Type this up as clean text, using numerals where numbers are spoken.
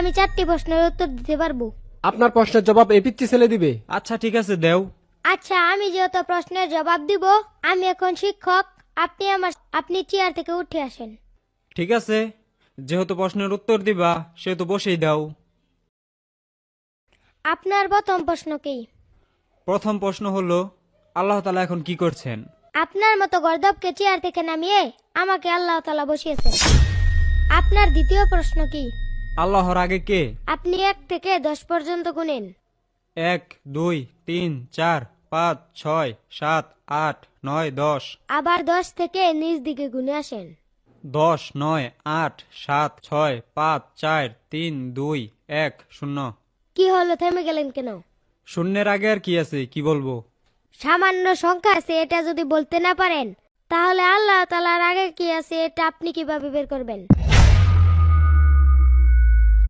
আমি 4টি প্রশ্নের উত্তর দিতে পারবো। আপনার প্রশ্নের জবাব এই পিচ্চি ছেলে দিবে। আচ্ছা ঠিক আছে, দেও। আচ্ছা, আমি যেহেতু প্রশ্নের জবাব দিব, আমি এখন শিক্ষক। আপনি চেয়ার থেকে উঠে আসেন। ঠিক আছে, যেহেতু প্রশ্নের উত্তর দিবা সেহেতু বসেই দাও। আপনার প্রথম প্রশ্ন কি? প্রথম প্রশ্ন হলো, আল্লাহ তাআলা এখন কি করছেন? আপনার মতো গর্দভকে চেয়ার থেকে নামিয়ে আমাকে আল্লাহ তাআলা বসিয়েছেন। আপনার দ্বিতীয় প্রশ্ন কি? আল্লাহর আগে কে? আপনি 1 থেকে 10 পর্যন্ত গুনেন। 1 2 3 4 5 6 7 8 9 10। আবার 10 থেকে নিচ দিকে গুনে আসেন। 10 9 8 7 6 5 4 3 2 1 0। কি হলো, থেমে গেলেন কেন? শূন্যের আগে আর কি আছে, কি বলবো? সামান্য সংখ্যা আছে, এটা যদি বলতে না পারেন তাহলে আল্লাহ তাআলার আগে কি আছে এটা আপনি কিভাবে বের করবেন?